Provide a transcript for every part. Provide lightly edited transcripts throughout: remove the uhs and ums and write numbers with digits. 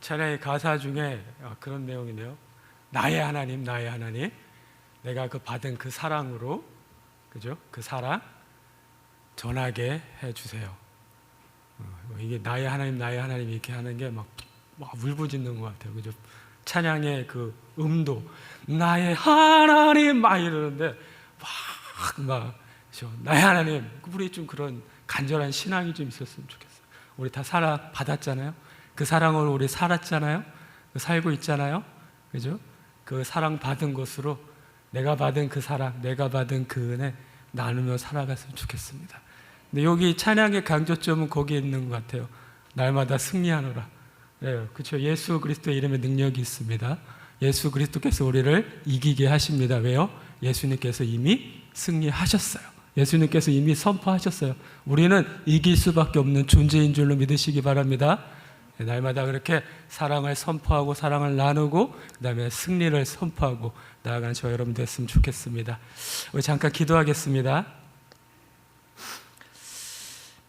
찬양의 가사 중에 그런 내용이네요. 나의 하나님, 나의 하나님, 내가 그 받은 그 사랑으로, 그죠? 그 사랑 전하게 해주세요. 이게 나의 하나님, 나의 하나님 이렇게 하는 게 막 울부짖는 것 같아요, 그죠? 찬양의 그 음도 나의 하나님 막 이러는데 그죠? 나의 하나님, 우리 좀 그런 간절한 신앙이 좀 있었으면 좋겠어요. 우리 다 사랑 받았잖아요. 그 사랑으로 우리 살았잖아요. 살고 있잖아요. 그죠? 그 사랑 받은 것으로 내가 받은 그 사랑, 내가 받은 그 은혜 나누며 살아갔으면 좋겠습니다. 근데 여기 찬양의 강조점은 거기에 있는 것 같아요. 날마다 승리하노라. 네, 그렇죠. 예수 그리스도의 이름에 능력이 있습니다. 예수 그리스도께서 우리를 이기게 하십니다. 왜요? 예수님께서 이미 승리하셨어요. 예수님께서 이미 선포하셨어요. 우리는 이길 수밖에 없는 존재인 줄로 믿으시기 바랍니다. 날마다 그렇게 사랑을 선포하고 사랑을 나누고 그 다음에 승리를 선포하고 나아가는 저와 여러분 됐으면 좋겠습니다. 우리 잠깐 기도하겠습니다.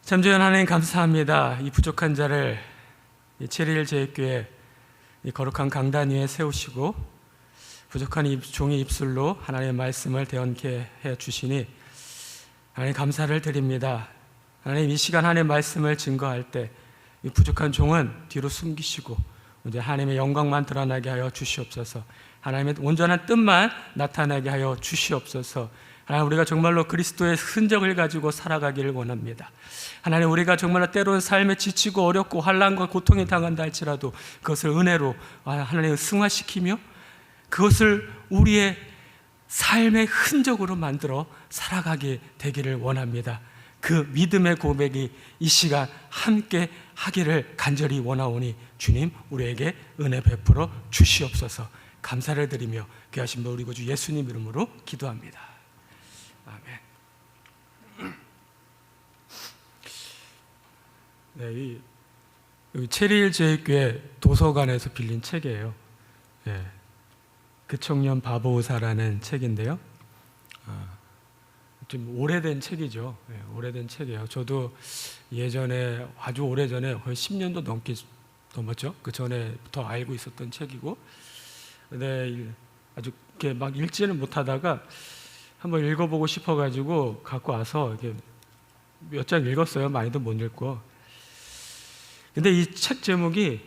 참주연 하나님 감사합니다. 이 부족한 자를 이 체리힐 제일교회 이 거룩한 강단 위에 세우시고 부족한 종의 입술로 하나님의 말씀을 대언케 해주시니 하나님 감사를 드립니다. 하나님 이 시간 하나님의 말씀을 증거할 때 이 부족한 종은 뒤로 숨기시고 이제 하나님의 영광만 드러나게 하여 주시옵소서. 하나님의 온전한 뜻만 나타나게 하여 주시옵소서. 하나님 우리가 정말로 그리스도의 흔적을 가지고 살아가기를 원합니다. 하나님 우리가 정말로 때로는 삶에 지치고 어렵고 환난과 고통에 당한다 할지라도 그것을 은혜로 하나님을 승화시키며 그것을 우리의 삶의 흔적으로 만들어 살아가게 되기를 원합니다. 그 믿음의 고백이 이 시간 함께 하기를 간절히 원하오니 주님 우리에게 은혜 베풀어 주시옵소서. 감사를 드리며 귀하신 우리 구주 예수님 이름으로 기도합니다. 아멘. 네, 이 체리힐 제일교회 도서관에서 빌린 책이에요. 네, 그 청년 바보 의사라는 책인데요. 좀 오래된 책이죠. 네, 오래된 책이에요. 저도 예전에 아주 오래전에 거의 10년도 넘었죠. 그 전에부터 알고 있었던 책이고, 근데 아주 이렇게 막 읽지는 못하다가 한번 읽어보고 싶어가지고 갖고 와서 이렇게 몇 장 읽었어요. 많이도 못 읽고. 근데 이 책 제목이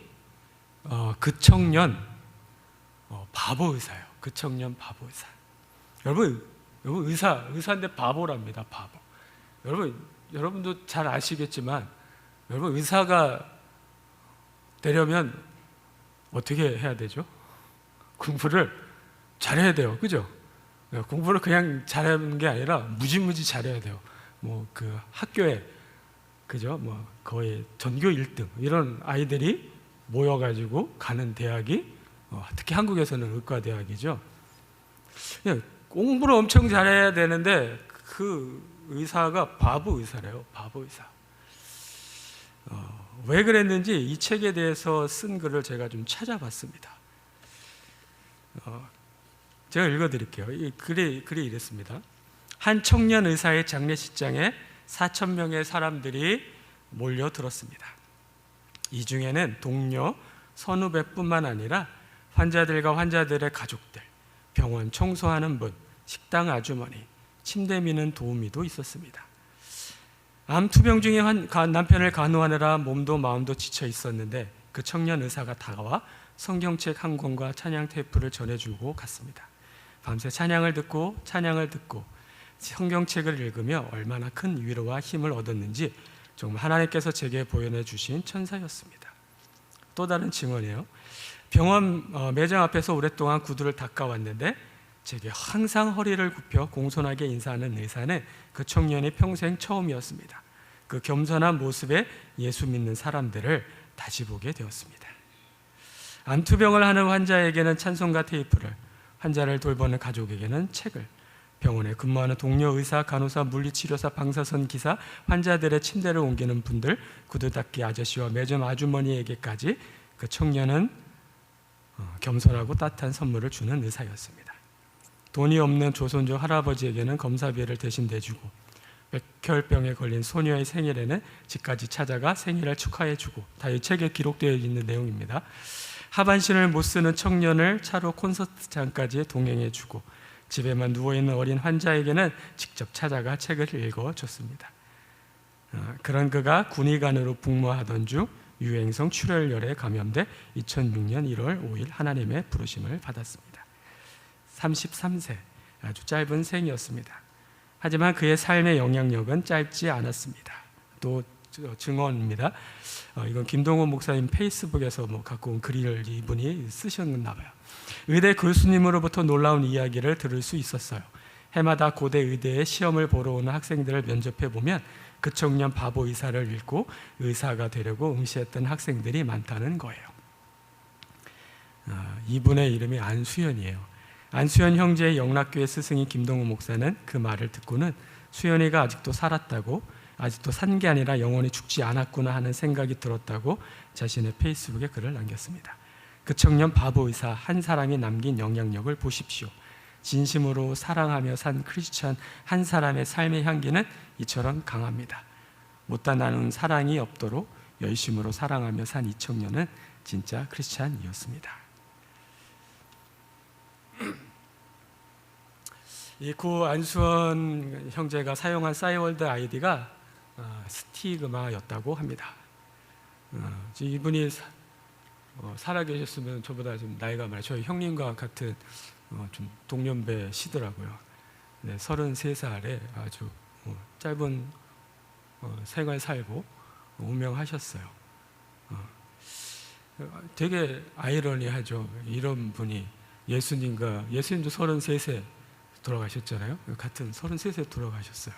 그 청년 바보 의사예요. 그 청년 바보 의사. 여러분 의사인데 바보랍니다. 바보. 여러분도 잘 아시겠지만 여러분 의사가 되려면 어떻게 해야 되죠? 공부를 잘해야 돼요. 그죠? 공부를 그냥 잘하는 게 아니라 무지무지 잘해야 돼요. 그 학교에 그죠? 거의 전교 1등 이런 아이들이 모여가지고 가는 대학이 특히 한국에서는 의과대학이죠. 공부를 엄청 잘해야 되는데 그 의사가 바보 의사래요. 바보 의사. 왜 그랬는지 이 책에 대해서 쓴 글을 제가 좀 찾아봤습니다. 제가 읽어드릴게요. 이 글이 이랬습니다. 한 청년 의사의 장례식장에 4,000명의 사람들이 몰려들었습니다. 이 중에는 동료, 선후배뿐만 아니라 환자들과 환자들의 가족들, 병원 청소하는 분, 식당 아주머니, 침대 미는 도우미도 있었습니다. 암 투병 중에 남편을 간호하느라 몸도 마음도 지쳐 있었는데 그 청년 의사가 다가와 성경책 한 권과 찬양 테이프를 전해주고 갔습니다. 밤새 찬양을 듣고 성경책을 읽으며 얼마나 큰 위로와 힘을 얻었는지 정말 하나님께서 제게 보여내 주신 천사였습니다. 또 다른 증언이에요. 병원 매장 앞에서 오랫동안 구두를 닦아왔는데 제게 항상 허리를 굽혀 공손하게 인사하는 의사는 그 청년이 평생 처음이었습니다. 그 겸손한 모습에 예수 믿는 사람들을 다시 보게 되었습니다. 암투병을 하는 환자에게는 찬송가 테이프를, 환자를 돌보는 가족에게는 책을, 병원에 근무하는 동료 의사, 간호사, 물리치료사, 방사선 기사, 환자들의 침대를 옮기는 분들, 구두 닦기 아저씨와 매점 아주머니에게까지 그 청년은 겸손하고 따뜻한 선물을 주는 의사였습니다. 돈이 없는 조선족 할아버지에게는 검사비를 대신 내주고 백혈병에 걸린 소녀의 생일에는 집까지 찾아가 생일을 축하해주고, 다 이 책에 기록되어 있는 내용입니다. 하반신을 못 쓰는 청년을 차로 콘서트장까지 동행해주고, 집에만 누워있는 어린 환자에게는 직접 찾아가 책을 읽어줬습니다. 그런 그가 군의관으로 복무하던 중 유행성 출혈열에 감염돼 2006년 1월 5일 하나님의 부르심을 받았습니다. 33세, 아주 짧은 생이었습니다. 하지만 그의 삶의 영향력은 짧지 않았습니다. 또 증언입니다. 이건 김동원 목사님 페이스북에서 갖고 온 글을 이분이 쓰셨나 봐요. 의대 교수님으로부터 놀라운 이야기를 들을 수 있었어요. 해마다 고대 의대에 시험을 보러 오는 학생들을 면접해 보면 그 청년 바보 의사를 읽고 의사가 되려고 응시했던 학생들이 많다는 거예요. 이분의 이름이 안수연이에요. 안수연 형제의 영락교회 스승인 김동우 목사는 그 말을 듣고는 수연이가 아직도 살았다고, 아직도 산 게 아니라 영원히 죽지 않았구나 하는 생각이 들었다고 자신의 페이스북에 글을 남겼습니다. 그 청년 바보 의사 한 사람이 남긴 영향력을 보십시오. 진심으로 사랑하며 산 크리스찬 한 사람의 삶의 향기는 이처럼 강합니다. 못다 나눈 사랑이 없도록 열심으로 사랑하며 산 이 청년은 진짜 크리스찬이었습니다. 이 고 안수원 형제가 사용한 싸이월드 아이디가 스티그마였다고 합니다. 이분이 살아계셨으면 저보다 좀 나이가 많아요. 저희 형님과 같은 좀 동년배시더라고요. 네, 33살에 아주 짧은 생활 살고 운명하셨어요. 되게 아이러니하죠. 이런 분이 예수님도 33세 돌아가셨잖아요. 같은 33세 돌아가셨어요.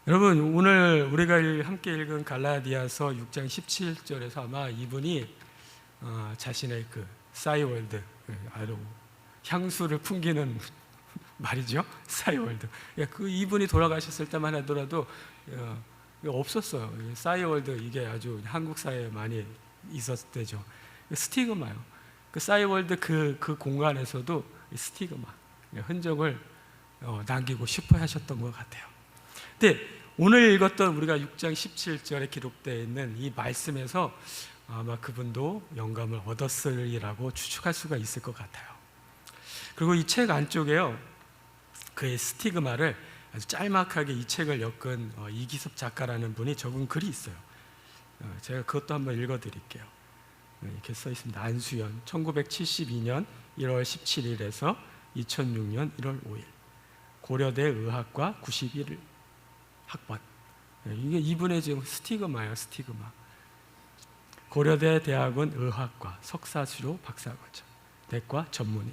여러분, 오늘 우리가 함께 읽은 갈라디아서 6장 17절에서 아마 이분이 자신의 그 싸이월드, 아주 향수를 풍기는 말이죠. 싸이월드. 그 이분이 돌아가셨을 때만 하더라도 없었어요. 싸이월드, 이게 아주 한국 사회에 많이 있었을 때죠. 스티그마요. 그 싸이월드 그 공간에서도 스티그마, 흔적을 남기고 싶어 하셨던 것 같아요. 근데 오늘 읽었던 우리가 6장 17절에 기록되어 있는 이 말씀에서 아마 그분도 영감을 얻었으리라고 추측할 수가 있을 것 같아요. 그리고 이 책 안쪽에요, 그의 스티그마를 아주 짤막하게 이 책을 엮은 이기섭 작가라는 분이 적은 글이 있어요. 제가 그것도 한번 읽어드릴게요. 이렇게 써 있습니다. 안수연, 1972년 1월 17일에서 2006년 1월 5일, 고려대 의학과 91 학번. 이게 이분의 지금 스티그마예요. 스티그마. 고려대 대학원 의학과 석사시로 박사과정, 내과 전문의,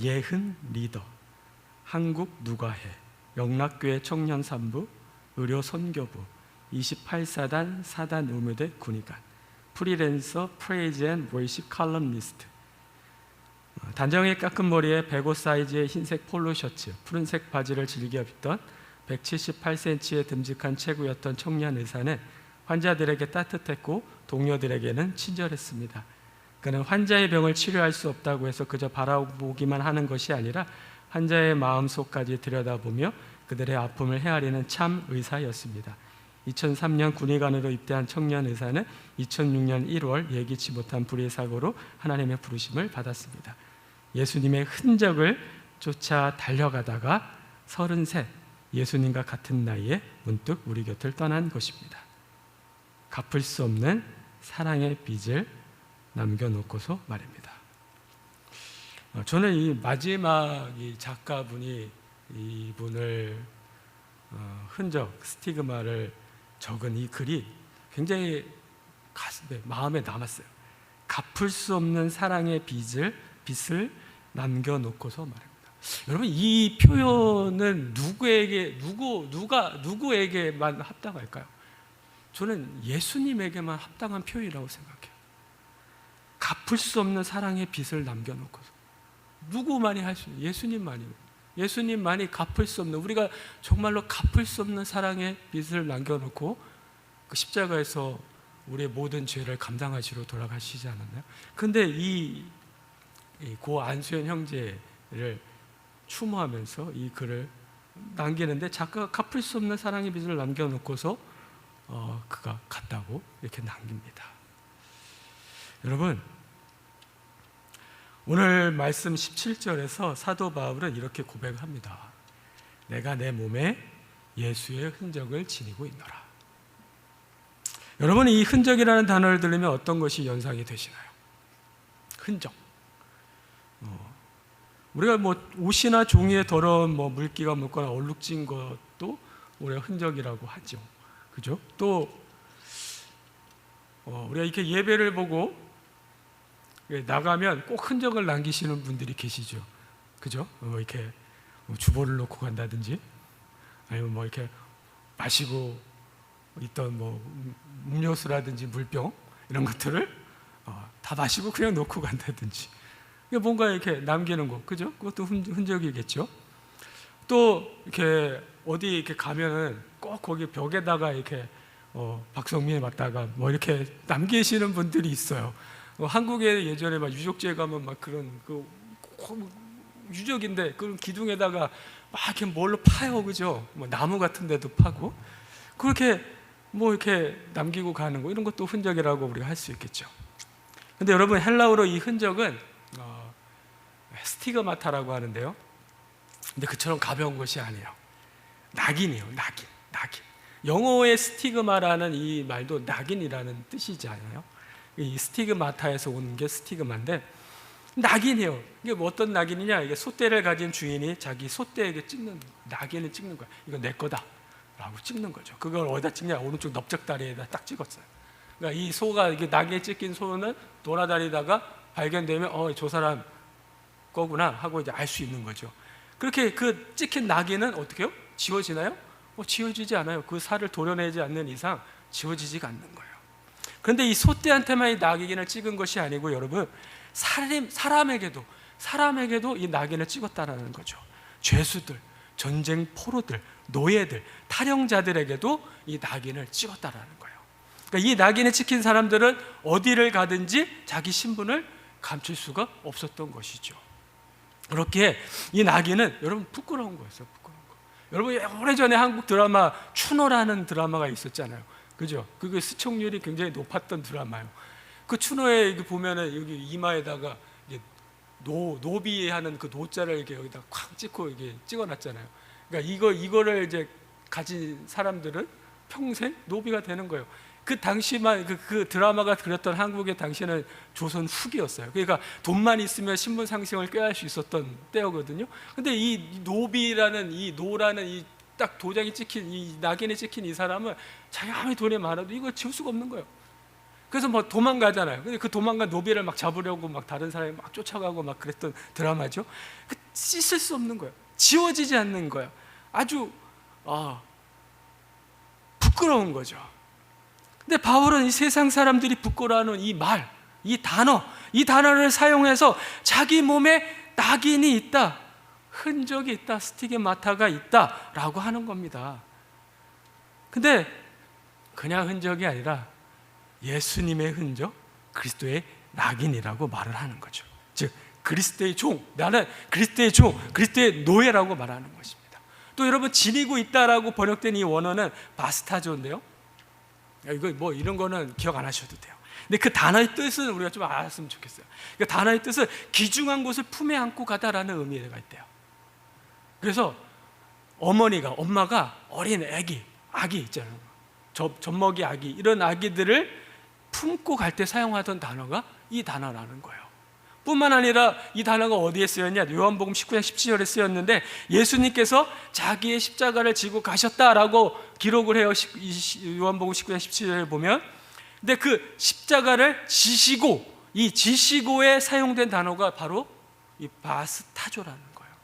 예흔 리더, 한국 누가해, 영락교회 청년 산부, 의료 선교부, 28사단 사단 의무대 군의관, 프리랜서 프레이즈 앤 보이시 칼럼니스트, 단정하게 깎은 머리에 105 사이즈의 흰색 폴로 셔츠, 푸른색 바지를 즐겨 입던 178cm의 듬직한 체구였던 청년 의사는 환자들에게 따뜻했고 동료들에게는 친절했습니다. 그는 환자의 병을 치료할 수 없다고 해서 그저 바라보기만 하는 것이 아니라 환자의 마음속까지 들여다보며 그들의 아픔을 헤아리는 참 의사였습니다. 2003년 군의관으로 입대한 청년 의사는 2006년 1월 예기치 못한 불의 사고로 하나님의 부르심을 받았습니다. 예수님의 흔적을 쫓아 달려가다가 33, 예수님과 같은 나이에 문득 우리 곁을 떠난 것입니다. 갚을 수 없는 사랑의 빚을 남겨놓고서 말입니다. 저는 이 마지막 이 작가분이 이분을 흔적, 스티그마를 적은 이 글이 굉장히 가슴에, 마음에 남았어요. 갚을 수 없는 사랑의 빚을 남겨놓고서 말입니다. 여러분, 이 표현은 누구에게만 합당할까요? 저는 예수님에게만 합당한 표현이라고 생각해요. 갚을 수 없는 사랑의 빚을 남겨놓고서. 누구만이 할 수 있는, 예수님만이 갚을 수 없는, 우리가 정말로 갚을 수 없는 사랑의 빚을 남겨놓고 그 십자가에서 우리의 모든 죄를 감당하시러 돌아가시지 않았나요? 근데 이 고 안수연 형제를 추모하면서 이 글을 남기는데 작가가 갚을 수 없는 사랑의 빚을 남겨놓고서 그가 갔다고 이렇게 남깁니다. 여러분, 오늘 말씀 17절에서 사도 바울은 이렇게 고백합니다. 내가 내 몸에 예수의 흔적을 지니고 있노라. 여러분, 이 흔적이라는 단어를 들으면 어떤 것이 연상이 되시나요? 흔적. 우리가 옷이나 종이에 더러운 물기가 묻거나 얼룩진 것도 우리가 흔적이라고 하죠. 그죠? 또 우리가 이렇게 예배를 보고 나가면 꼭 흔적을 남기시는 분들이 계시죠. 그죠? 이렇게 주보를 놓고 간다든지, 아니면 이렇게 마시고 있던 음료수라든지 물병 이런 것들을 다 마시고 그냥 놓고 간다든지, 뭔가 이렇게 남기는 거, 그죠? 그것도 흔적이겠죠. 또 이렇게 어디 이렇게 가면은 꼭 거기 벽에다가 이렇게 박성민에 맞다가 이렇게 남기시는 분들이 있어요. 한국에 예전에 유적지에 가면 그런 유적인데 그런 기둥에다가 이렇게 뭘로 파요, 그죠? 나무 같은 데도 파고 그렇게 이렇게 남기고 가는 거, 이런 것도 흔적이라고 우리가 할 수 있겠죠. 근데 여러분, 헬라어로 이 흔적은 스티그마타라고 하는데요. 근데 그처럼 가벼운 것이 아니에요. 낙인이에요. 낙인. 영어의 스티그마라는 이 말도 낙인이라는 뜻이잖아요. 이 스티그마타에서 온 게 스티그마인데 낙인이에요. 이게 어떤 낙인이냐? 이게 소떼를 가진 주인이 자기 소떼에게 찍는 낙인을 찍는 거야. 이거 내 거다 라고 찍는 거죠. 그걸 어디다 찍냐? 오른쪽 넓적다리에다 딱 찍었어요. 그러니까 이 소가, 이게 낙인에 찍힌 소는 돌아다니다가 발견되면 저 사람 거구나 하고 이제 알 수 있는 거죠. 그렇게 그 찍힌 낙인은 어떻게 해요? 지워지나요? 지워지지 않아요. 그 살을 도려내지 않는 이상 지워지지가 않는 거예요. 그런데 이 소떼한테만 이 낙인을 찍은 것이 아니고, 여러분, 사람에게도 이 낙인을 찍었다라는 거죠. 죄수들, 전쟁 포로들, 노예들, 탈영자들에게도 이 낙인을 찍었다라는 거예요. 그러니까 이 낙인에 찍힌 사람들은 어디를 가든지 자기 신분을 감출 수가 없었던 것이죠. 그렇게 이 낙인은 여러분 부끄러운 거였어요. 부끄러운 거. 여러분, 오래전에 한국 드라마 추노라는 드라마가 있었잖아요. 그죠? 그게 시청률이 굉장히 높았던 드라마예요. 그 추노에 보면은 여기 이마에다가 노비하는 그 노자를 이렇게 여기다 콱 찍고 이게 찍어놨잖아요. 그러니까 이거를 이제 가진 사람들은 평생 노비가 되는 거예요. 그 당시만 그 드라마가 그렸던 한국의 당시에는 조선 후기였어요. 그러니까 돈만 있으면 신분 상승을 꾀할 수 있었던 때였거든요. 근데 이 노비라는 이 노라는 이 딱 도장이 찍힌 이 낙인에 찍힌 이 사람은 자기가 아무리 돈이 많아도 이걸 지울 수가 없는 거예요. 그래서 도망가잖아요. 근데 그 도망간 노비를 잡으려고 다른 사람이 쫓아가고 그랬던 드라마죠. 씻을 수 없는 거예요. 지워지지 않는 거예요. 아주 부끄러운 거죠. 근데 바울은 이 세상 사람들이 부끄러워하는 이 말, 이 단어를 사용해서 자기 몸에 낙인이 있다, 흔적이 있다, 스티그마타가 있다라고 하는 겁니다. 근데 그냥 흔적이 아니라 예수님의 흔적, 그리스도의 낙인이라고 말을 하는 거죠. 즉 그리스도의 종, 나는 그리스도의 종, 그리스도의 노예라고 말하는 것입니다. 또 여러분, 지니고 있다라고 번역된 이 원어는 바스타조인데요. 이거 이런 거는 기억 안 하셔도 돼요. 근데 그 단어의 뜻은 우리가 좀 알았으면 좋겠어요. 그 단어의 뜻은 귀중한 것을 품에 안고 가다라는 의미가 있대요. 그래서 엄마가 어린 아기 있잖아요. 젖먹이 아기, 이런 아기들을 품고 갈 때 사용하던 단어가 이 단어라는 거예요. 뿐만 아니라 이 단어가 어디에 쓰였냐? 요한복음 19장 17절에 쓰였는데, 예수님께서 자기의 십자가를 지고 가셨다라고 기록을 해요. 요한복음 19장 17절에 보면. 근데 그 십자가를 지시고에 사용된 단어가 바로 이 바스타조라는 거예요.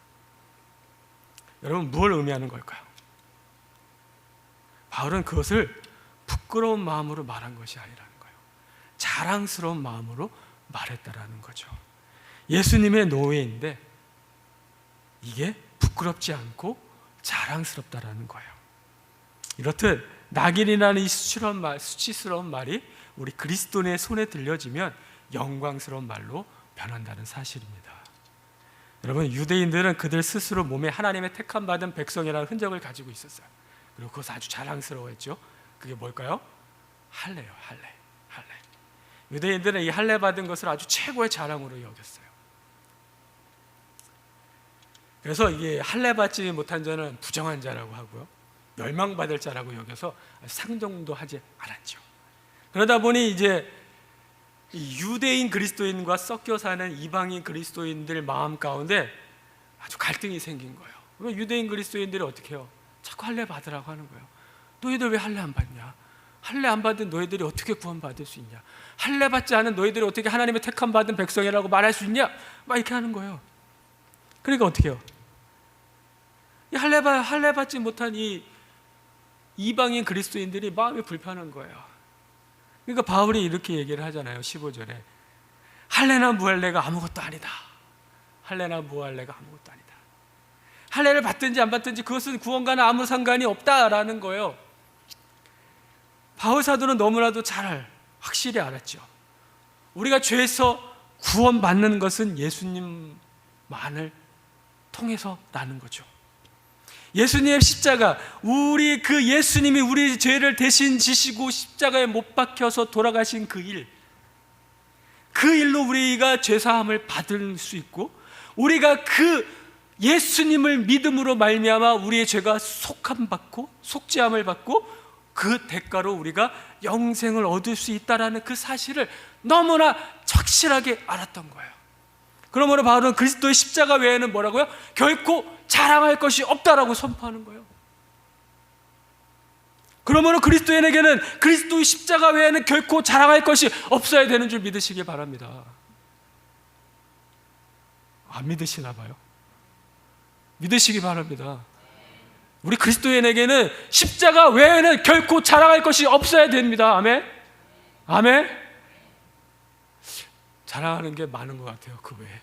여러분, 뭘 의미하는 걸까요? 바울은 그것을 부끄러운 마음으로 말한 것이 아니라는 거예요. 자랑스러운 마음으로 말했다라는 거죠. 예수님의 노예인데 이게 부끄럽지 않고 자랑스럽다라는 거예요. 이렇듯 낙인이라는 이 수치스러운 말이 우리 그리스도인의 손에 들려지면 영광스러운 말로 변한다는 사실입니다. 여러분, 유대인들은 그들 스스로 몸에 하나님의 택함 받은 백성이라는 흔적을 가지고 있었어요. 그리고 그것을 아주 자랑스러워했죠. 그게 뭘까요? 할례요. 할례. 유대인들은 이 할례 받은 것을 아주 최고의 자랑으로 여겼어요. 그래서 이게 할례 받지 못한 자는 부정한 자라고 하고요, 멸망받을 자라고 여겨서 상정도 하지 않았죠. 그러다 보니 이제 유대인 그리스도인과 섞여 사는 이방인 그리스도인들 마음 가운데 아주 갈등이 생긴 거예요. 유대인 그리스도인들이 어떻게 해요? 자꾸 할례 받으라고 하는 거예요. 너희들 왜 할례 안 받냐? 할례 안 받은 너희들이 어떻게 구원받을 수 있냐? 할례 받지 않은 너희들이 어떻게 하나님의 택함 받은 백성이라고 말할 수 있냐? 막 이렇게 하는 거예요. 그러니까 어떻게 해요? 이 할례 받지 못한 이 이방인 그리스도인들이 마음이 불편한 거예요. 그러니까 바울이 이렇게 얘기를 하잖아요. 15절에 할례나 무할례가 아무것도 아니다. 할례나 무할례가 아무것도 아니다. 할례를 받든지 안 받든지 그것은 구원과는 아무 상관이 없다라는 거예요. 바울 사도는 너무나도 잘 확실히 알았죠. 우리가 죄에서 구원받는 것은 예수님만을 통해서라는 거죠. 예수님의 십자가, 우리 그 예수님이 우리 죄를 대신 지시고 십자가에 못 박혀서 돌아가신 그 일로 우리가 죄사함을 받을 수 있고, 우리가 그 예수님을 믿음으로 말미암아 우리의 죄가 속죄함을 받고 그 대가로 우리가 영생을 얻을 수 있다라는 그 사실을 너무나 확실하게 알았던 거예요. 그러므로 바울은 그리스도의 십자가 외에는 뭐라고요? 결코 자랑할 것이 없다라고 선포하는 거예요. 그러므로 그리스도인에게는 그리스도의 십자가 외에는 결코 자랑할 것이 없어야 되는 줄 믿으시기 바랍니다. 안 믿으시나 봐요. 믿으시기 바랍니다. 우리 그리스도인에게는 십자가 외에는 결코 자랑할 것이 없어야 됩니다. 아멘? 아멘? 자랑하는 게 많은 것 같아요. 그 외에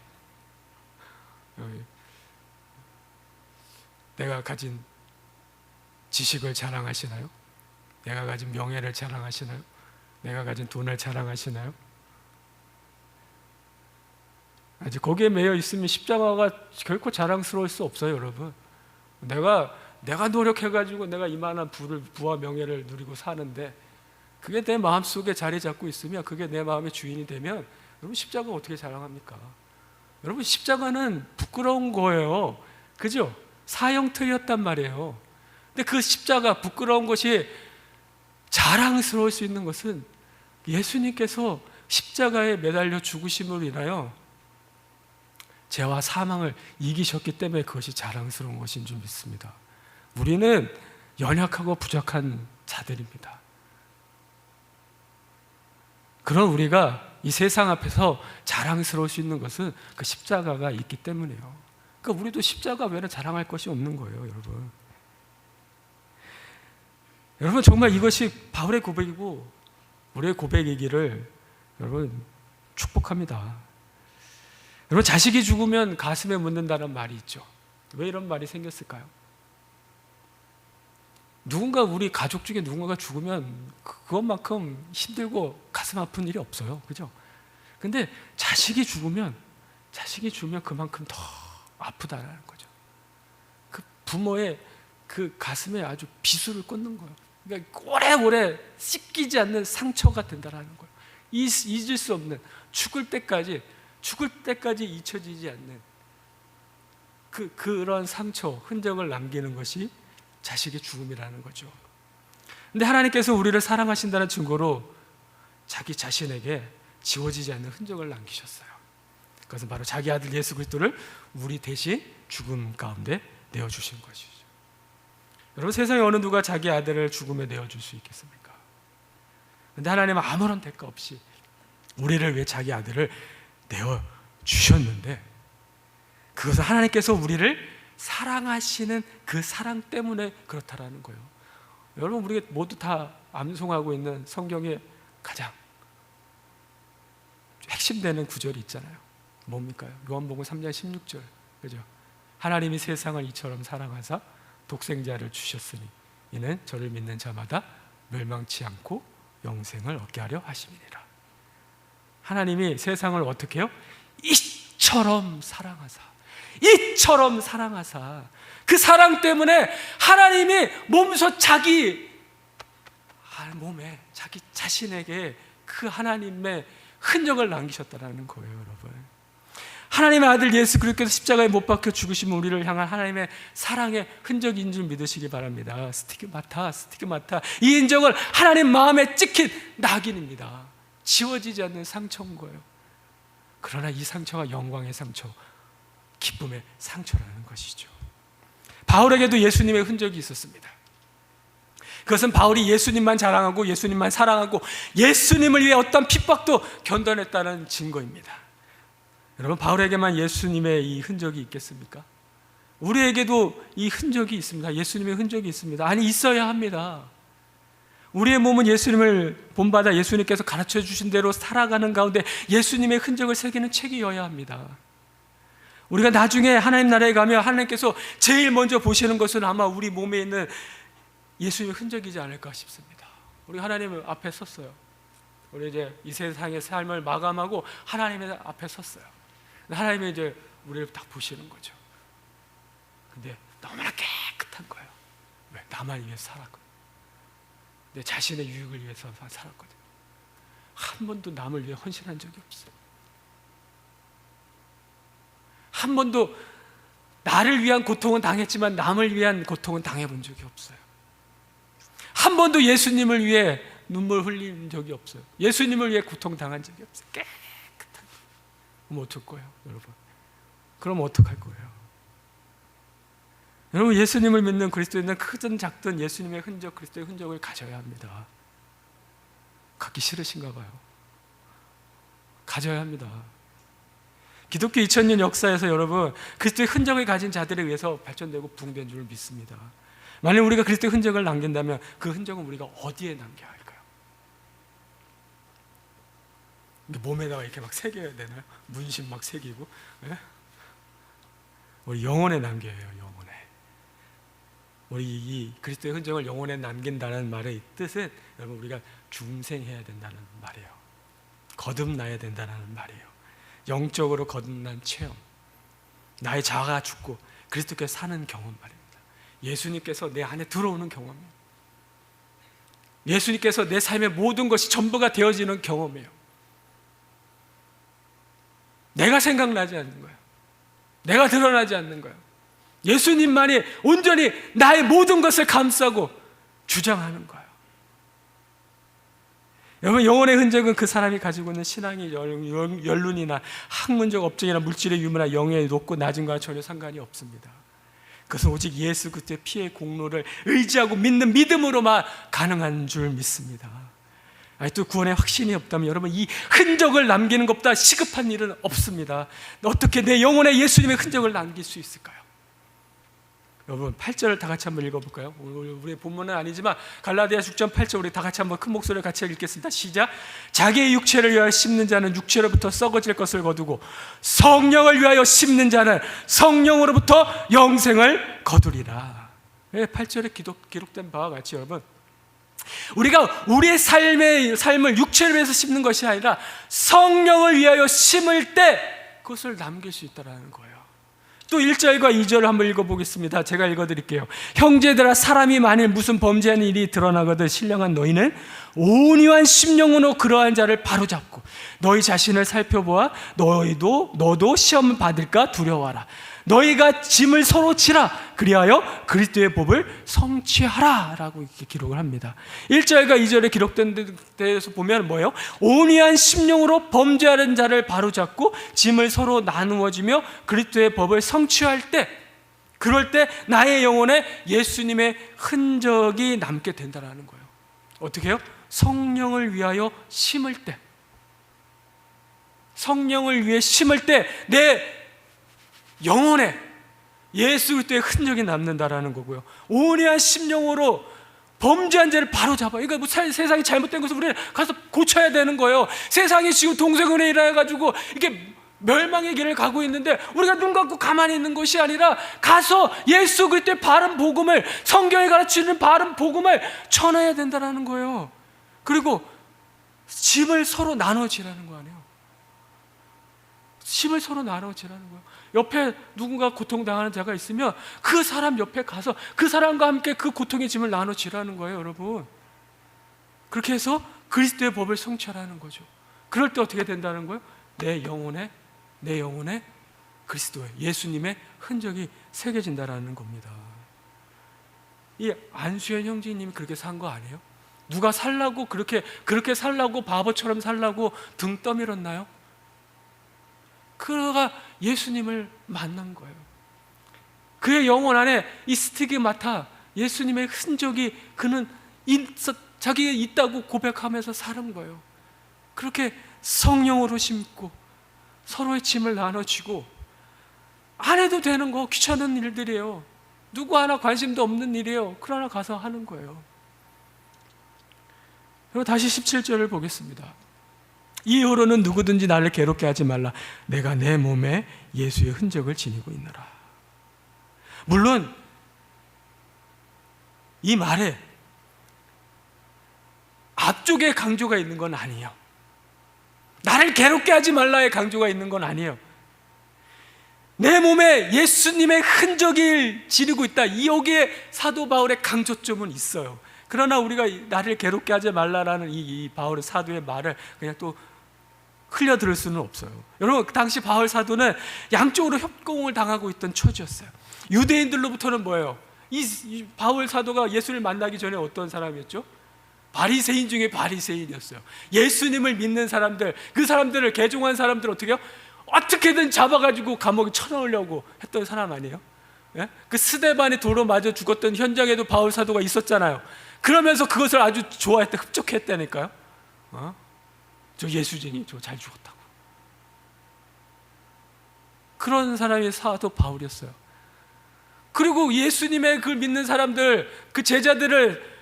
내가 가진 지식을 자랑하시나요? 내가 가진 명예를 자랑하시나요? 내가 가진 돈을 자랑하시나요? 아직 거기에 매여 있으면 십자가가 결코 자랑스러울 수 없어요, 여러분. 내가 노력해가지고 내가 이만한 부와 명예를 누리고 사는데 그게 내 마음속에 자리 잡고 있으면, 그게 내 마음의 주인이 되면, 여러분 십자가 어떻게 자랑합니까? 여러분 십자가는 부끄러운 거예요. 그죠? 사형틀이었단 말이에요. 근데 그 십자가, 부끄러운 것이 자랑스러울 수 있는 것은 예수님께서 십자가에 매달려 죽으심으로 인하여 죄와 사망을 이기셨기 때문에 그것이 자랑스러운 것인 줄 믿습니다. 우리는 연약하고 부족한 자들입니다. 그런 우리가 이 세상 앞에서 자랑스러울 수 있는 것은 그 십자가가 있기 때문이에요. 그러니까 우리도 십자가 외에는 자랑할 것이 없는 거예요, 여러분. 여러분 정말 이것이 바울의 고백이고 우리의 고백이기를 여러분 축복합니다. 여러분 자식이 죽으면 가슴에 묻는다는 말이 있죠. 왜 이런 말이 생겼을까요? 우리 가족 중에 누군가가 죽으면 그것만큼 힘들고 가슴 아픈 일이 없어요. 그죠? 근데 자식이 죽으면 그만큼 더 아프다라는 거죠. 그 부모의 그 가슴에 아주 비수를 꽂는 거예요. 그러니까 오래오래 씻기지 않는 상처가 된다라는 거예요. 잊을 수 없는, 죽을 때까지 잊혀지지 않는 그런 상처, 흔적을 남기는 것이 자식의 죽음이라는 거죠. 근데 하나님께서 우리를 사랑하신다는 증거로 자기 자신에게 지워지지 않는 흔적을 남기셨어요. 그것은 바로 자기 아들 예수 그리스도를 우리 대신 죽음 가운데 내어주신 것이죠. 여러분 세상에 어느 누가 자기 아들을 죽음에 내어줄 수 있겠습니까? 근데 하나님은 아무런 대가 없이 우리를 위해 자기 아들을 내어주셨는데, 그것은 하나님께서 우리를 사랑하시는 그 사랑 때문에 그렇다라는 거예요. 여러분 우리가 모두 다 암송하고 있는 성경의 가장 핵심되는 구절이 있잖아요. 뭡니까? 요한복음 3장 16절. 그죠? 하나님이 세상을 이처럼 사랑하사 독생자를 주셨으니 이는 저를 믿는 자마다 멸망치 않고 영생을 얻게 하려 하심이니라. 하나님이 세상을 어떻게 해요? 이처럼 사랑하사, 이처럼 사랑하사, 그 사랑 때문에 하나님이 몸소 자기 몸에, 자기 자신에게 그 하나님의 흔적을 남기셨다는 거예요, 여러분. 하나님의 아들 예수 그리스도께서 십자가에 못 박혀 죽으신 우리를 향한 하나님의 사랑의 흔적인 줄 믿으시기 바랍니다. 스티그마타. 이 인적을 하나님 마음에 찍힌 낙인입니다. 지워지지 않는 상처인 거예요. 그러나 이 상처가 영광의 상처, 기쁨의 상처라는 것이죠. 바울에게도 예수님의 흔적이 있었습니다. 그것은 바울이 예수님만 자랑하고 예수님만 사랑하고 예수님을 위해 어떤 핍박도 견뎌냈다는 증거입니다. 여러분, 바울에게만 예수님의 이 흔적이 있겠습니까? 우리에게도 이 흔적이 있습니다. 예수님의 흔적이 있습니다. 아니, 있어야 합니다. 우리의 몸은 예수님을 본받아 예수님께서 가르쳐 주신 대로 살아가는 가운데 예수님의 흔적을 새기는 책이어야 합니다. 우리가 나중에 하나님 나라에 가면 하나님께서 제일 먼저 보시는 것은 아마 우리 몸에 있는 예수님의 흔적이지 않을까 싶습니다. 우리 하나님 앞에 섰어요. 우리 이제 이 세상의 삶을 마감하고 하나님의 앞에 섰어요. 하나님이 이제 우리를 딱 보시는 거죠. 근데 너무나 깨끗한 거예요. 왜? 나만 위해서 살았거든. 내 자신의 유익을 위해서 살았거든. 한 번도 남을 위해 헌신한 적이 없어요. 한 번도 나를 위한 고통은 당했지만 남을 위한 고통은 당해본 적이 없어요. 한 번도 예수님을 위해 눈물 흘린 적이 없어요. 예수님을 위해 고통당한 적이 없어요. 깨끗한. 그럼 어떡할 거예요, 여러분? 그럼 어떡할 거예요? 여러분, 예수님을 믿는 그리스도인은 크든 작든 예수님의 흔적, 그리스도의 흔적을 가져야 합니다. 갖기 싫으신가 봐요. 가져야 합니다. 기독교 2000년 역사에서 여러분, 그리스도의 흔적을 가진 자들에 의해서 발전되고 부흥된 줄 믿습니다. 만약 우리가 그리스도의 흔적을 남긴다면 그 흔적은 우리가 어디에 남겨야 할까요? 몸에다가 이렇게 막 새겨야 되나요? 문신 막 새기고, 예? 우리 영혼에 남겨야 해요. 영혼에. 우리 이 그리스도의 흔적을 영혼에 남긴다는 말의 뜻은 여러분, 우리가 중생해야 된다는 말이에요. 거듭나야 된다는 말이에요. 영적으로 거듭난 체험, 나의 자아가 죽고 그리스도께서 사는 경험 말입니다. 예수님께서 내 안에 들어오는 경험이에요. 예수님께서 내 삶의 모든 것이 전부가 되어지는 경험이에요. 내가 생각나지 않는 거예요. 내가 드러나지 않는 거예요. 예수님만이 온전히 나의 모든 것을 감싸고 주장하는 거예요. 여러분, 영혼의 흔적은 그 사람이 가지고 있는 신앙의 연륜이나 학문적 업적이나 물질의 유무나 영예의 높고 낮은과 전혀 상관이 없습니다. 그것은 오직 예수 그리스도의 피의 공로를 의지하고 믿는 믿음으로만 가능한 줄 믿습니다. 또 구원의 확신이 없다면 여러분, 이 흔적을 남기는 것보다 시급한 일은 없습니다. 어떻게 내 영혼에 예수님의 흔적을 남길 수 있을까요? 여러분, 8절을 다 같이 한번 읽어볼까요? 우리 본문은 아니지만 갈라디아서 6장 8절 우리 다 같이 한번 큰 목소리로 같이 읽겠습니다. 시작. 자기의 육체를 위하여 심는 자는 육체로부터 썩어질 것을 거두고 성령을 위하여 심는 자는 성령으로부터 영생을 거두리라. 8절에 기록된 바와 같이 여러분, 우리가 우리의 삶을 육체를 위해서 심는 것이 아니라 성령을 위하여 심을 때 그것을 남길 수 있다는 거예요. 또 1절과 2절을 한번 읽어보겠습니다. 제가 읽어드릴게요. 형제들아, 사람이 만일 무슨 범죄하는 일이 드러나거든 신령한 너희는 온유한 심령으로 그러한 자를 바로잡고 너희 자신을 살펴보아 너도 시험을 받을까 두려워하라. 너희가 짐을 서로 지라. 그리하여 그리스도의 법을 성취하라 라고 이렇게 기록을 합니다. 1절과 2절에 기록된 데에서 보면 뭐예요? 온유한 심령으로 범죄하는 자를 바로잡고 짐을 서로 나누어지며 그리스도의 법을 성취할 때, 그럴 때 나의 영혼에 예수님의 흔적이 남게 된다는 거예요. 어떻게 해요? 성령을 위하여 심을 때, 성령을 위해 심을 때 내 영혼에 예수 그리스도의 흔적이 남는다라는 거고요. 온유한 심령으로 범죄한 자를 바로 잡아. 그러니까 뭐 세상이 잘못된 것을 우리는 가서 고쳐야 되는 거예요. 세상이 지금 동성연애 일어나가지고 이렇게 멸망의 길을 가고 있는데 우리가 눈 감고 가만히 있는 것이 아니라 가서 예수 그리스도의 바른 복음을, 성경에 가르치는 바른 복음을 전해야 된다라는 거예요. 그리고 짐을 서로 나눠지라는 거 아니에요. 짐을 서로 나눠지라는 거예요. 옆에 누군가 고통당하는 자가 있으면 그 사람 옆에 가서 그 사람과 함께 그 고통의 짐을 나눠지라는 거예요, 여러분. 그렇게 해서 그리스도의 법을 성취하라는 거죠. 그럴 때 어떻게 된다는 거예요? 내 영혼에 그리스도의, 예수님의 흔적이 새겨진다라는 겁니다. 이 안수현 형제님이 그렇게 산 거 아니에요? 누가 살라고 그렇게 살라고, 바보처럼 살라고 등 떠밀었나요? 그가 예수님을 만난 거예요. 그의 영혼 안에 이 스티그마타, 예수님의 흔적이 그는 자기가 있다고 고백하면서 사는 거예요. 그렇게 성령으로 심고 서로의 짐을 나눠주고, 안 해도 되는 거 귀찮은 일들이에요. 누구 하나 관심도 없는 일이에요. 그러나 가서 하는 거예요. 그리고 다시 17절을 보겠습니다. 이후로는 누구든지 나를 괴롭게 하지 말라. 내가 내 몸에 예수의 흔적을 지니고 있노라. 물론 이 말에 앞쪽에 강조가 있는 건 아니에요. 나를 괴롭게 하지 말라의 강조가 있는 건 아니에요. 내 몸에 예수님의 흔적을 지니고 있다, 여기에 사도 바울의 강조점은 있어요. 그러나 우리가 나를 괴롭게 하지 말라라는 이 바울의 사도의 말을 그냥 또 흘려 들을 수는 없어요. 여러분, 그 당시 바울 사도는 양쪽으로 협공을 당하고 있던 처지였어요. 유대인들로부터는 뭐예요? 이 바울 사도가 예수를 만나기 전에 어떤 사람이었죠? 바리새인 중에 바리새인이었어요. 예수님을 믿는 사람들, 그 사람들을, 개종한 사람들 어떻게든 잡아가지고 감옥에 쳐넣으려고 했던 사람 아니에요? 예? 그 스데반이 돌로 맞아 죽었던 현장에도 바울 사도가 있었잖아요. 그러면서 그것을 아주 좋아했다, 흡족했다니까요. 저 예수쟁이, 저 잘 죽었다고. 그런 사람이 사도 바울이었어요. 그리고 예수님의 그 믿는 사람들, 그 제자들을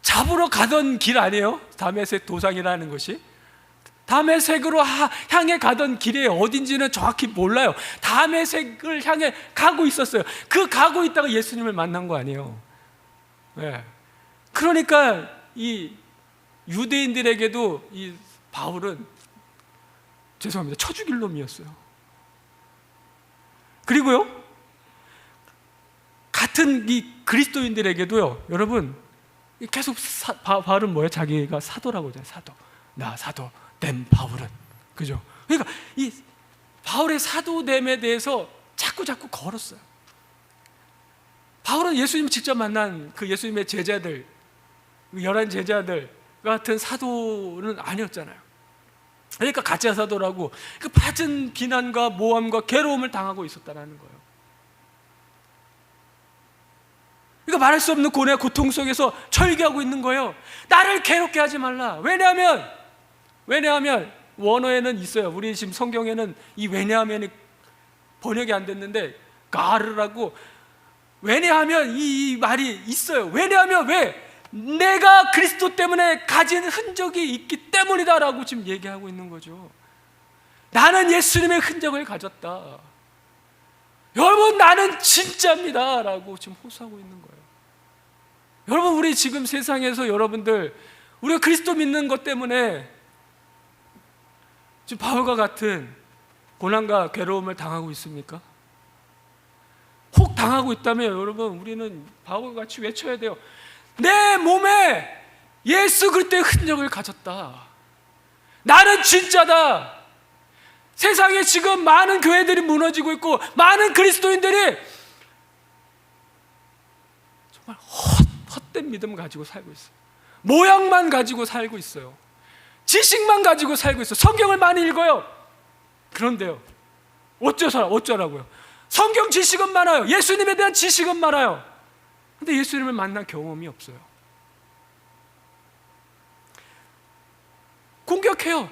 잡으러 가던 길 아니에요? 다메섹 도상이라는 것이. 다메섹으로 향해 가던 길이 어딘지는 정확히 몰라요. 다메섹을 향해 가고 있었어요. 그 가고 있다가 예수님을 만난 거 아니에요? 네. 그러니까 이 유대인들에게도 이 바울은, 죄송합니다, 쳐 죽일 놈이었어요. 그리고요, 같은 이 그리스도인들에게도요, 여러분, 계속 바울은 뭐예요? 자기가 사도라고 하잖아요. 사도. 나 사도됨 바울은. 그죠? 그러니까 이 바울의 사도됨에 대해서 자꾸 걸었어요. 바울은 예수님 직접 만난 그 예수님의 제자들, 11 제자들 같은 사도는 아니었잖아요. 그러니까 가짜 사도라고 그 받은 비난과 모함과 괴로움을 당하고 있었다는 거예요. 그러니까 말할 수 없는 고뇌와 고통 속에서 절규하고 있는 거예요. 나를 괴롭게 하지 말라. 왜냐하면 원어에는 있어요. 우리 지금 성경에는 이 왜냐하면이 번역이 안 됐는데 가르라고, 왜냐하면 이 말이 있어요. 왜냐하면 왜? 내가 그리스도 때문에 가진 흔적이 있기 때문이다라고 지금 얘기하고 있는 거죠. 나는 예수님의 흔적을 가졌다. 여러분, 나는 진짜입니다 라고 지금 호소하고 있는 거예요. 여러분, 우리 지금 세상에서 여러분들, 우리가 그리스도 믿는 것 때문에 지금 바울과 같은 고난과 괴로움을 당하고 있습니까? 혹 당하고 있다면 여러분, 우리는 바울과 같이 외쳐야 돼요. 내 몸에 예수 그리스도의 흔적을 가졌다. 나는 진짜다. 세상에 지금 많은 교회들이 무너지고 있고 많은 그리스도인들이 정말 헛된 믿음을 가지고 살고 있어요. 모양만 가지고 살고 있어요. 지식만 가지고 살고 있어요. 성경을 많이 읽어요. 그런데요, 어쩌라고요? 성경 지식은 많아요. 예수님에 대한 지식은 많아요. 근데 예수님을 만난 경험이 없어요. 공격해요.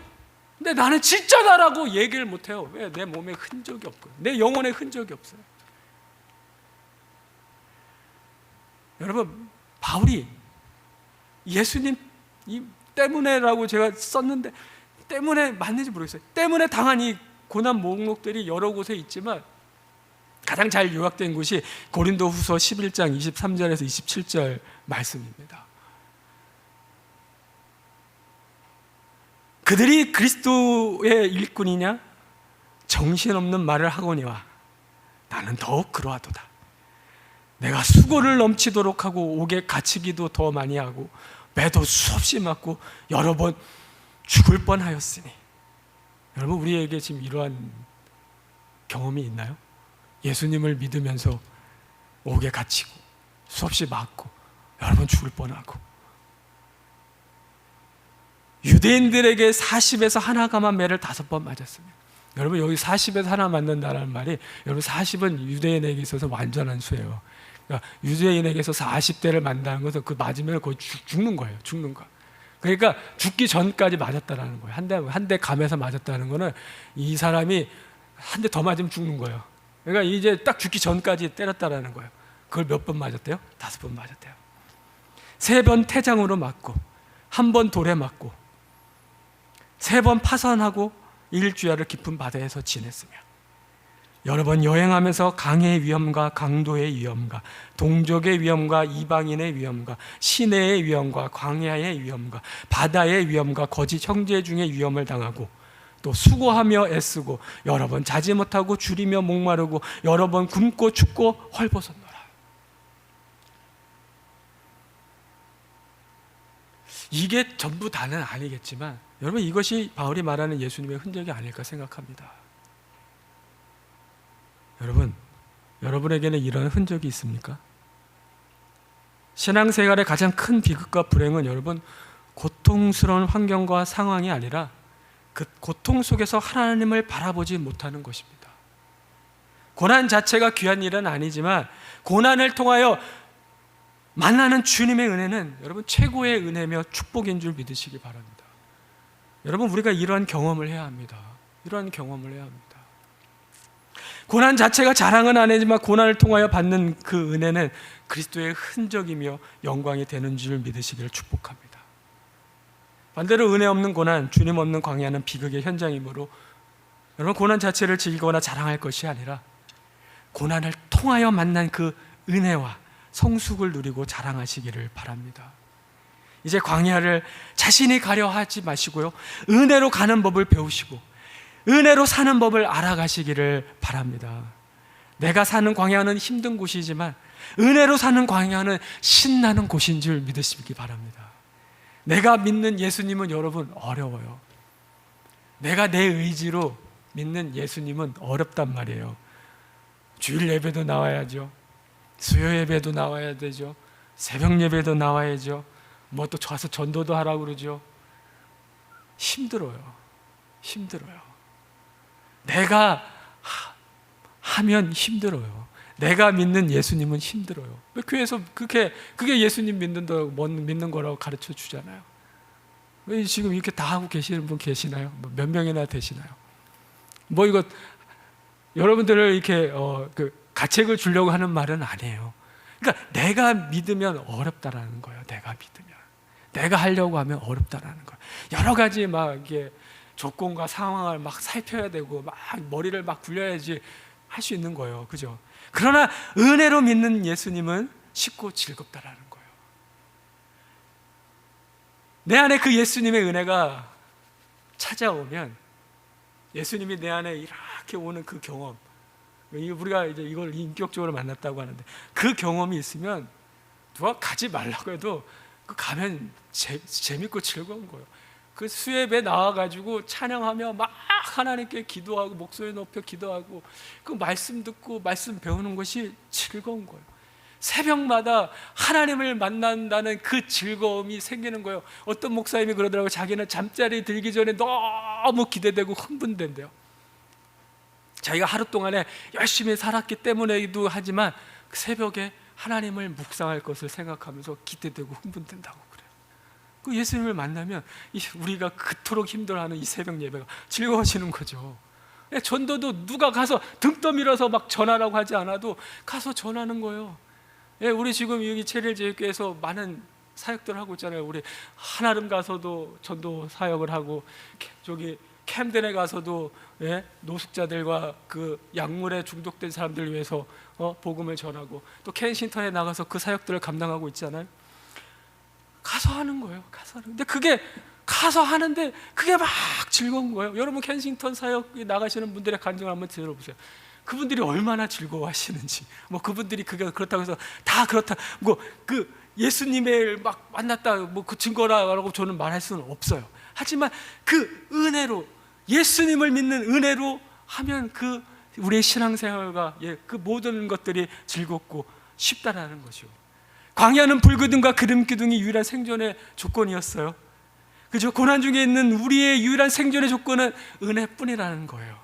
근데 나는 진짜다라고 얘기를 못해요. 왜? 내 몸에 흔적이 없고 내 영혼에 흔적이 없어요. 여러분, 바울이 예수님 때문에라고 제가 썼는데 때문에 맞는지 모르겠어요. 때문에 당한 이 고난 목록들이 여러 곳에 있지만 가장 잘 요약된 곳이 고린도후서 11장 23절에서 27절 말씀입니다. 그들이 그리스도의 일꾼이냐? 정신없는 말을 하거니와 나는 더욱 그러하도다. 내가 수고를 넘치도록 하고 옥에 갇히기도 더 많이 하고 매도 수없이 맞고 여러 번 죽을 뻔하였으니. 여러분, 우리에게 지금 이러한 경험이 있나요? 예수님을 믿으면서 옥에 갇히고 수없이 맞고 여러 번 죽을 뻔하고. 유대인들에게 40에서 하나 감한 매를 5번 맞았습니다. 여러분, 여기 40에서 하나 맞는다는 말이, 여러분 40은 유대인에게 있어서 완전한 수예요. 그러니까 유대인에게서 40대를 맞는다는 것은 그 맞으면 거의 죽는 거예요. 죽는 거. 그러니까 죽기 전까지 맞았다는 거예요. 한 대 감에서 맞았다는 거는 이 사람이 한 대 더 맞으면 죽는 거예요. 그러니까 이제 딱 죽기 전까지 때렸다라는 거예요. 그걸 몇 번 맞았대요? 5번 맞았대요. 3번 태장으로 맞고, 1번 돌에 맞고, 3번 파선하고 일주야를 깊은 바다에서 지냈으며, 여러 번 여행하면서 강의 위험과 강도의 위험과 동족의 위험과 이방인의 위험과 시내의 위험과 광야의 위험과 바다의 위험과 거짓 형제 중의 위험을 당하고, 또 수고하며 애쓰고 여러 번 자지 못하고 줄이며 목마르고 여러 번 굶고 춥고 헐벗었노라. 이게 전부 다는 아니겠지만, 여러분, 이것이 바울이 말하는 예수님의 흔적이 아닐까 생각합니다. 여러분, 여러분에게는 이런 흔적이 있습니까? 신앙생활의 가장 큰 비극과 불행은 여러분, 고통스러운 환경과 상황이 아니라 그 고통 속에서 하나님을 바라보지 못하는 것입니다. 고난 자체가 귀한 일은 아니지만 고난을 통하여 만나는 주님의 은혜는 여러분 최고의 은혜며 축복인 줄 믿으시기 바랍니다. 여러분, 우리가 이러한 경험을 해야 합니다. 이러한 경험을 해야 합니다. 고난 자체가 자랑은 아니지만 고난을 통하여 받는 그 은혜는 그리스도의 흔적이며 영광이 되는 줄 믿으시기를 축복합니다. 반대로 은혜 없는 고난, 주님 없는 광야는 비극의 현장이므로 여러분, 고난 자체를 즐기거나 자랑할 것이 아니라 고난을 통하여 만난 그 은혜와 성숙을 누리고 자랑하시기를 바랍니다. 이제 광야를 자신이 가려 하지 마시고요, 은혜로 가는 법을 배우시고 은혜로 사는 법을 알아가시기를 바랍니다. 내가 사는 광야는 힘든 곳이지만 은혜로 사는 광야는 신나는 곳인 줄 믿으시기 바랍니다. 내가 믿는 예수님은 여러분 어려워요. 내가 내 의지로 믿는 예수님은 어렵단 말이에요. 주일 예배도 나와야죠. 수요 예배도 나와야 되죠. 새벽 예배도 나와야죠. 뭐 또 가서 전도도 하라고 그러죠. 힘들어요. 힘들어요. 내가 하면 힘들어요. 내가 믿는 예수님은 힘들어요. 교회에서 그게 예수님 믿는 거라고 가르쳐 주잖아요. 왜 지금 이렇게 다 하고 계시는 분 계시나요? 몇 명이나 되시나요? 뭐 이거 여러분들을 이렇게 가책을 주려고 하는 말은 아니에요. 그러니까 내가 믿으면 어렵다라는 거예요. 내가 믿으면, 내가 하려고 하면 어렵다라는 거예요. 여러 가지 막 이게 조건과 상황을 막 살펴야 되고 막 머리를 막 굴려야지 할 수 있는 거예요. 그죠? 그러나 은혜로 믿는 예수님은 쉽고 즐겁다라는 거예요. 내 안에 그 예수님의 은혜가 찾아오면, 예수님이 내 안에 이렇게 오는 그 경험, 우리가 이제 이걸 인격적으로 만났다고 하는데 그 경험이 있으면 누가 가지 말라고 해도 가면 재밌고 즐거운 거예요. 그 수예배 나와가지고 찬양하며 막 하나님께 기도하고 목소리 높여 기도하고 그 말씀 듣고 말씀 배우는 것이 즐거운 거예요. 새벽마다 하나님을 만난다는 그 즐거움이 생기는 거예요. 어떤 목사님이 그러더라고요. 자기는 잠자리 들기 전에 너무 기대되고 흥분된대요. 자기가 하루 동안에 열심히 살았기 때문에도 하지만 새벽에 하나님을 묵상할 것을 생각하면서 기대되고 흥분된다고 그래요. 그 예수님을 만나면 우리가 그토록 힘들어하는 이 새벽 예배가 즐거워지는 거죠. 전도도 누가 가서 등 떠밀어서 막 전하라고 하지 않아도 가서 전하는 거예요. 우리 지금 여기 체리제일교회에서 많은 사역들 하고 있잖아요. 우리 한아름 가서도 전도 사역을 하고, 저기 캠덴에 가서도 노숙자들과 그 약물에 중독된 사람들 위해서 복음을 전하고, 또 켄싱턴에 나가서 그 사역들을 감당하고 있잖아요. 가서 하는 거예요. 가서 하는. 근데 그게 가서 하는데 그게 막 즐거운 거예요. 여러분 켄싱턴 사역 나가시는 분들의 간증을 한번 들어보세요. 그분들이 얼마나 즐거워하시는지. 뭐 그분들이 그게 그렇다고 해서 다 그렇다. 뭐 그 예수님을 막 만났다 뭐 그 증거라고 저는 말할 수는 없어요. 하지만 그 은혜로 예수님을 믿는 은혜로 하면 그 우리의 신앙생활과 그 모든 것들이 즐겁고 쉽다라는 거죠. 광야는 불기둥과 기름 기둥이 유일한 생존의 조건이었어요. 그죠? 고난 중에 있는 우리의 유일한 생존의 조건은 은혜뿐이라는 거예요.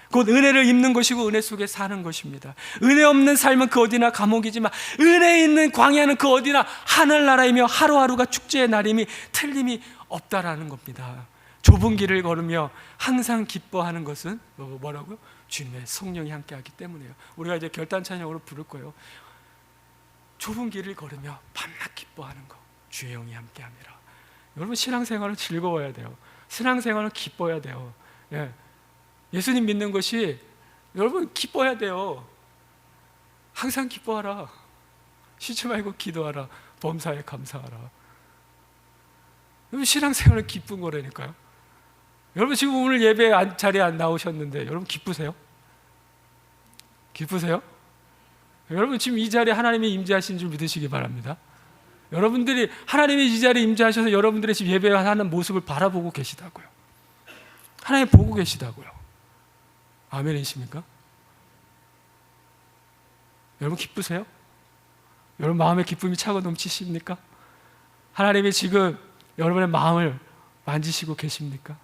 곧 은혜를 입는 것이고 은혜 속에 사는 것입니다. 은혜 없는 삶은 그 어디나 감옥이지만 은혜 있는 광야는 그 어디나 하늘나라이며 하루하루가 축제의 날임이 틀림이 없다라는 겁니다. 좁은 길을 걸으며 항상 기뻐하는 것은 뭐라고요? 주님의 성령이 함께하기 때문이에요. 우리가 이제 결단 찬양으로 부를 거예요. 좁은 길을 걸으며 밤낮 기뻐하는 것, 주의 영이 함께함이라. 여러분 신앙생활은 즐거워야 돼요. 신앙생활은 기뻐야 돼요. 예수님 믿는 것이 여러분 기뻐야 돼요. 항상 기뻐하라. 쉬지 말고 기도하라. 범사에 감사하라. 여러분 신앙생활은 기쁜 거라니까요. 여러분 지금 오늘 예배 자리에 안 나오셨는데 여러분 기쁘세요? 기쁘세요? 여러분 지금 이 자리에 하나님이 임재하신 줄 믿으시기 바랍니다. 여러분들이 하나님이 이 자리에 임재하셔서 여러분들의 지금 예배하는 모습을 바라보고 계시다고요. 하나님 보고 계시다고요. 아멘이십니까? 여러분 기쁘세요? 여러분 마음에 기쁨이 차고 넘치십니까? 하나님이 지금 여러분의 마음을 만지시고 계십니까?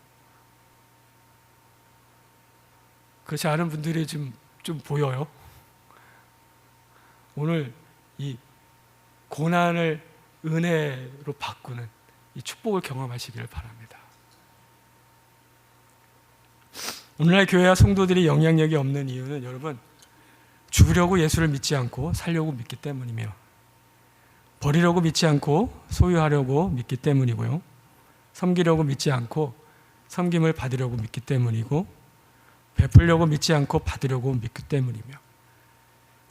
그렇지 않은 분들이 좀 보여요. 오늘 이 고난을 은혜로 바꾸는 이 축복을 경험하시기를 바랍니다. 오늘날 교회와 성도들이 영향력이 없는 이유는 여러분 죽으려고 예수를 믿지 않고 살려고 믿기 때문이며 버리려고 믿지 않고 소유하려고 믿기 때문이고요. 섬기려고 믿지 않고 섬김을 받으려고 믿기 때문이고 베풀려고 믿지 않고 받으려고 믿기 때문이며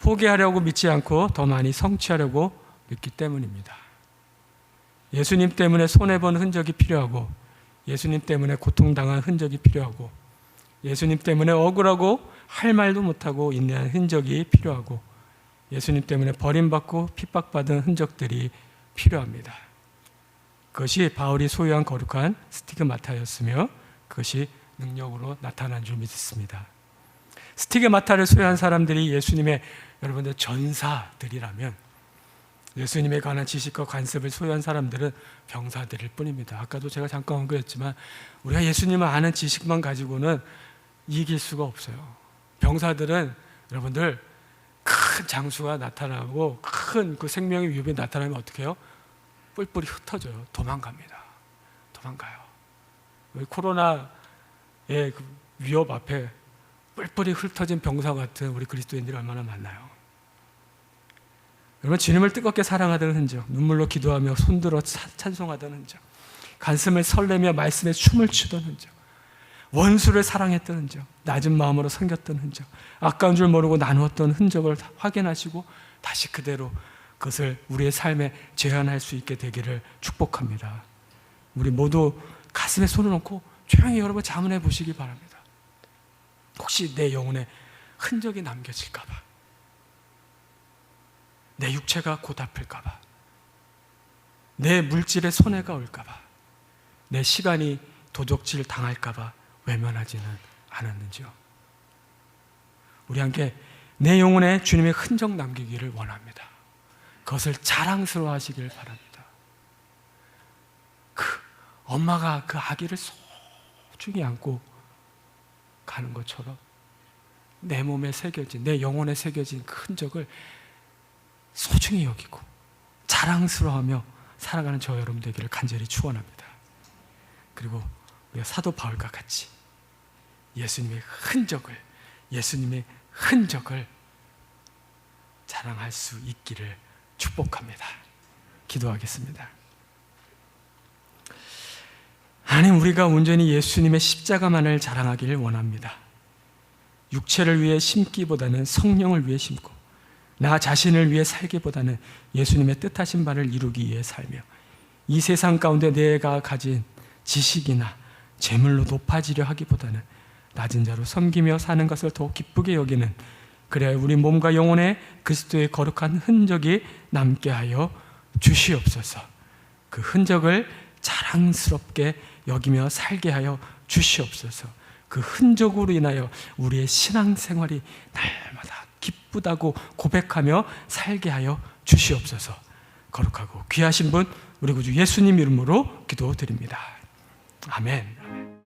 포기하려고 믿지 않고 더 많이 성취하려고 믿기 때문입니다. 예수님 때문에 손해본 흔적이 필요하고 예수님 때문에 고통당한 흔적이 필요하고 예수님 때문에 억울하고 할 말도 못하고 인내한 흔적이 필요하고 예수님 때문에 버림받고 핍박받은 흔적들이 필요합니다. 그것이 바울이 소유한 거룩한 스티그마타였으며 그것이 능력으로 나타난 줄 믿습니다. 스티그마타를 소유한 사람들이 예수님의 여러분들 전사들이라면 예수님에 관한 지식과 관습을 소유한 사람들은 병사들일 뿐입니다. 아까도 제가 잠깐 언급했지만 우리가 예수님을 아는 지식만 가지고는 이길 수가 없어요. 병사들은 여러분들 큰 장수가 나타나고 큰 그 생명의 위협이 나타나면 어떻게 해요? 뿔뿔이 흩어져요. 도망갑니다. 도망가요. 코로나의 그 위협 앞에 뿔뿔이 흩어진 병사 같은 우리 그리스도인들이 얼마나 많나요? 여러분 주님을 뜨겁게 사랑하던 흔적, 눈물로 기도하며 손들어 찬송하던 흔적, 가슴을 설레며 말씀에 춤을 추던 흔적, 원수를 사랑했던 흔적, 낮은 마음으로 섬겼던 흔적, 아까운 줄 모르고 나누었던 흔적을 확인하시고 다시 그대로 그것을 우리의 삶에 재현할 수 있게 되기를 축복합니다. 우리 모두 가슴에 손을 얹고 조용히 여러분 자문해 보시기 바랍니다. 혹시 내 영혼에 흔적이 남겨질까 봐, 내 육체가 곧 아플까 봐, 내 물질에 손해가 올까 봐, 내 시간이 도적질 당할까 봐 외면하지는 않았는지요? 우리 함께 내 영혼에 주님의 흔적 남기기를 원합니다. 그것을 자랑스러워 하시길 바랍니다. 그 엄마가 그 아기를 소중히 안고 가는 것처럼 내 몸에 새겨진, 내 영혼에 새겨진 그 흔적을 소중히 여기고 자랑스러워하며 살아가는 저 여러분 되기를 간절히 축원합니다. 그리고 우리가 사도 바울과 같이 예수님의 흔적을 자랑할 수 있기를 축복합니다. 기도하겠습니다. 하나님, 우리가 온전히 예수님의 십자가만을 자랑하기를 원합니다. 육체를 위해 심기보다는 성령을 위해 심고 나 자신을 위해 살기보다는 예수님의 뜻하신 바를 이루기 위해 살며 이 세상 가운데 내가 가진 지식이나 재물로 높아지려 하기보다는 낮은 자로 섬기며 사는 것을 더 기쁘게 여기는, 그래야 우리 몸과 영혼에 그리스도의 거룩한 흔적이 남게 하여 주시옵소서. 그 흔적을 자랑스럽게 여기며 살게 하여 주시옵소서. 그 흔적으로 인하여 우리의 신앙생활이 날마다 기쁘다고 고백하며 살게 하여 주시옵소서. 거룩하고 귀하신 분 우리 구주 예수님 이름으로 기도드립니다. 아멘.